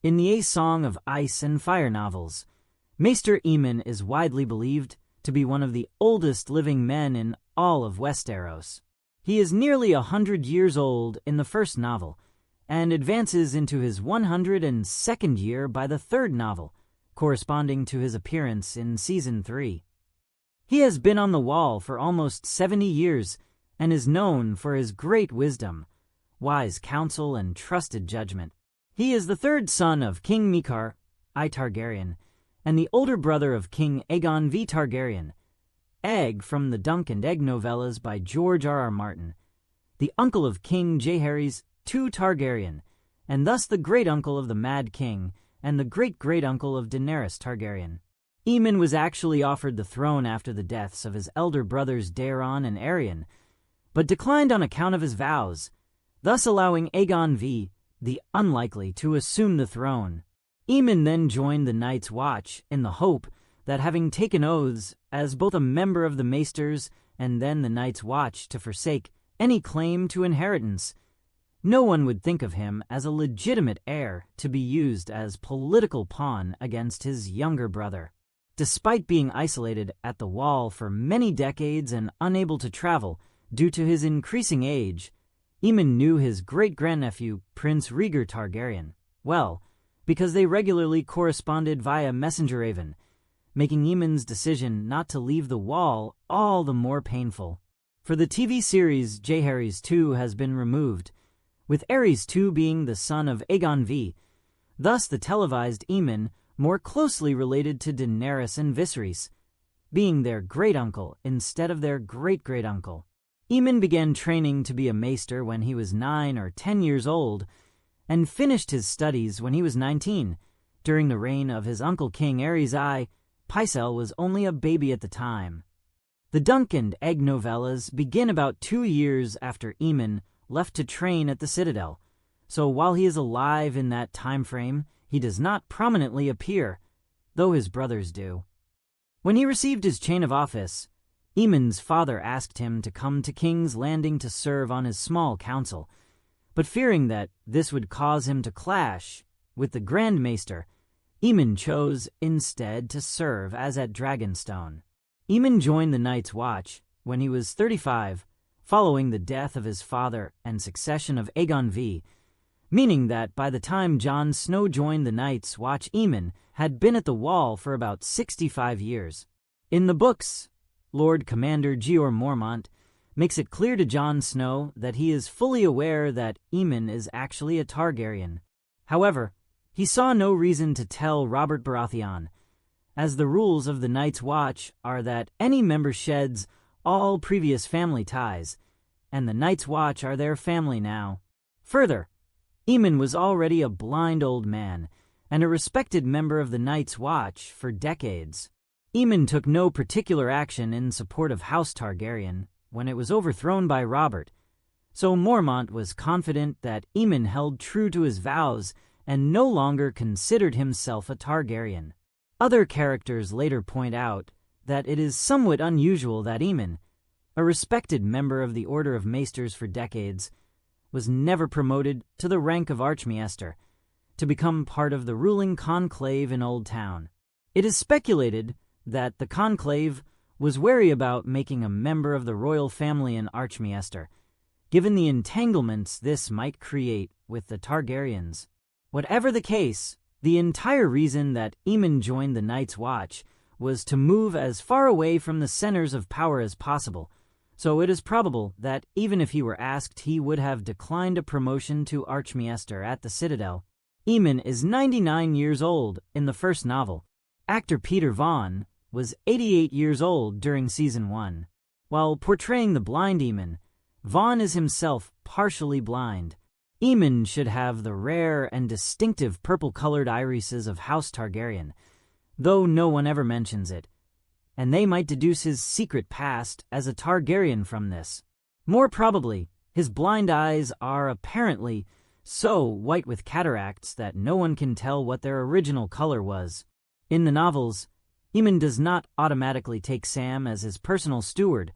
In the A Song of Ice and Fire novels, Maester Aemon is widely believed to be one of the oldest living men in all of Westeros. He is nearly 100 years old in the first novel, and advances into his 102nd year by the third novel, corresponding to his appearance in Season 3. He has been on the wall for almost 70 years and is known for his great wisdom, wise counsel, and trusted judgment. He is the third son of King Maekar I Targaryen and the older brother of King Aegon V Targaryen, Egg from the Dunk and Egg novellas by George R.R. Martin, the uncle of King Jaehaerys II Targaryen, and thus the great-uncle of the Mad King and the great-great-uncle of Daenerys Targaryen. Aemon was actually offered the throne after the deaths of his elder brothers Daeron and Aerion, but declined on account of his vows, thus allowing Aegon V the Unlikely to assume the throne. Aemon then joined the Night's Watch in the hope that, having taken oaths as both a member of the Maesters and then the Night's Watch to forsake any claim to inheritance, no one would think of him as a legitimate heir to be used as political pawn against his younger brother. Despite being isolated at the Wall for many decades and unable to travel due to his increasing age, Aemon knew his great-grandnephew, Prince Rhaegar Targaryen, well, because they regularly corresponded via messenger raven, making Aemon's decision not to leave the Wall all the more painful. For the TV series, Jaehaerys II has been removed, with Aerys II being the son of Aegon V, thus the televised Aemon more closely related to Daenerys and Viserys, being their great-uncle instead of their great-great-uncle. Aemon began training to be a maester when he was 9 or 10 years old, and finished his studies when he was 19. During the reign of his uncle King Aerys I, Pycelle was only a baby at the time. The Dunk and Egg novellas begin about 2 years after Aemon left to train at the Citadel, so while he is alive in that time frame, he does not prominently appear, though his brothers do. When he received his chain of office, Aemon's father asked him to come to King's Landing to serve on his small council, but fearing that this would cause him to clash with the Grand Maester, Aemon chose instead to serve as at Dragonstone. Aemon joined the Night's Watch when he was 35, following the death of his father and succession of Aegon V, meaning that by the time Jon Snow joined the Night's Watch, Aemon had been at the Wall for about 65 years. In the books, Lord Commander Jeor Mormont makes it clear to Jon Snow that he is fully aware that Aemon is actually a Targaryen. However, he saw no reason to tell Robert Baratheon, as the rules of the Night's Watch are that any member sheds all previous family ties, and the Night's Watch are their family now. Further, Aemon was already a blind old man and a respected member of the Night's Watch for decades. Aemon took no particular action in support of House Targaryen when it was overthrown by Robert, so Mormont was confident that Aemon held true to his vows and no longer considered himself a Targaryen. Other characters later point out that it is somewhat unusual that Aemon, a respected member of the Order of Maesters for decades, was never promoted to the rank of Archmaester to become part of the ruling conclave in Old Town. It is speculated that the conclave was wary about making a member of the royal family an Archmaester, given the entanglements this might create with the Targaryens. Whatever the case, the entire reason that Aemon joined the Night's Watch was to move as far away from the centers of power as possible, so it is probable that even if he were asked, he would have declined a promotion to Archmaester at the Citadel. Aemon is 99 years old in the first novel. Actor Peter Vaughan was 88 years old during Season 1. While portraying the blind Aemon, Vaughan is himself partially blind. Aemon should have the rare and distinctive purple-colored irises of House Targaryen, though no one ever mentions it, and they might deduce his secret past as a Targaryen from this. More probably, his blind eyes are apparently so white with cataracts that no one can tell what their original color was. In the novels, Aemon does not automatically take Sam as his personal steward,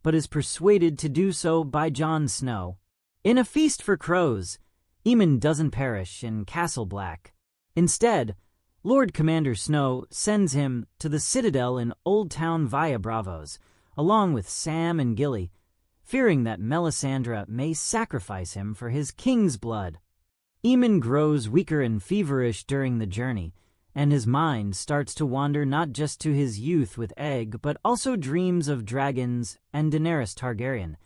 but is persuaded to do so by Jon Snow. In A Feast for Crows, Aemon doesn't perish in Castle Black, Instead, Lord Commander Snow sends him to the citadel in Old Town via Braavos, along with Sam and Gilly, fearing that Melisandre may sacrifice him for his king's blood. Aemon grows weaker and feverish during the journey, and his mind starts to wander not just to his youth with Egg, but also dreams of dragons and Daenerys Targaryen,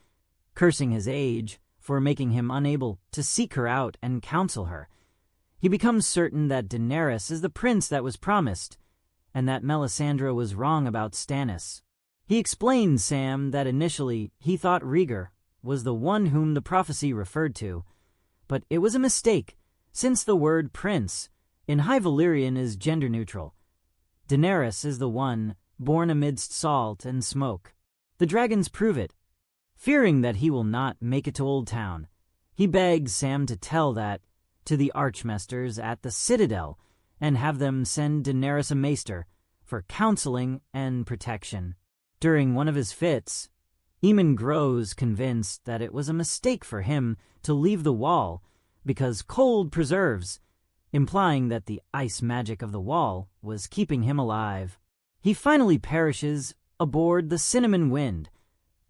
cursing his age for making him unable to seek her out and counsel her. He becomes certain that Daenerys is the prince that was promised, and that Melisandre was wrong about Stannis. He explains Sam that initially he thought Rhaegar was the one whom the prophecy referred to, but it was a mistake, since the word prince in High Valyrian is gender-neutral. Daenerys is the one born amidst salt and smoke. The dragons prove it. Fearing that he will not make it to Old Town, he begs Sam to tell that to the archmaesters at the Citadel and have them send Daenerys a maester for counseling and protection. During one of his fits, Aemon grows convinced that it was a mistake for him to leave the wall because cold preserves, implying that the ice magic of the wall was keeping him alive. He finally perishes aboard the Cinnamon Wind,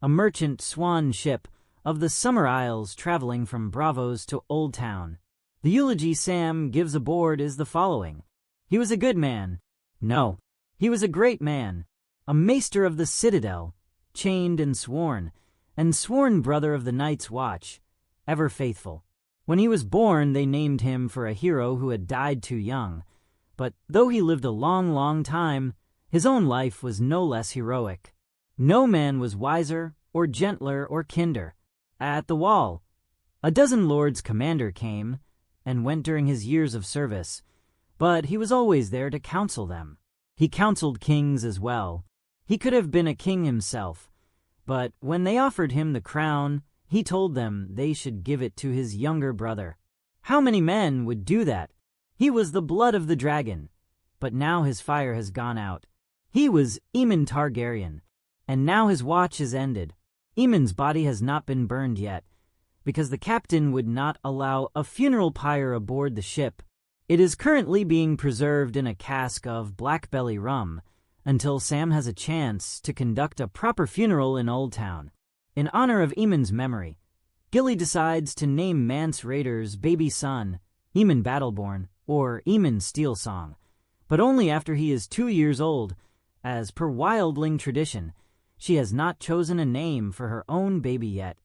a merchant swan ship of the Summer Isles traveling from Braavos to Old Town. The eulogy Sam gives aboard is the following. He was a good man. No, he was a great man, a maester of the Citadel, chained and sworn brother of the Night's Watch, ever faithful. When he was born, they named him for a hero who had died too young, but though he lived a long, long time, his own life was no less heroic. No man was wiser or gentler or kinder. At the wall, a dozen lords commander came and went during his years of service, but he was always there to counsel them. He counseled kings as well. He could have been a king himself, but when they offered him the crown, he told them they should give it to his younger brother. How many men would do that? He was the blood of the dragon, but now his fire has gone out. He was Aemon Targaryen, and now his watch is ended. Aemon's body has not been burned yet, because the captain would not allow a funeral pyre aboard the ship. It is currently being preserved in a cask of blackbelly rum, until Sam has a chance to conduct a proper funeral in Old Town. In honor of Aemon's memory, Gilly decides to name Mance Rayder's baby son Aemon Battleborn or Aemon Steelsong, but only after he is 2 years old. As per wildling tradition, she has not chosen a name for her own baby yet.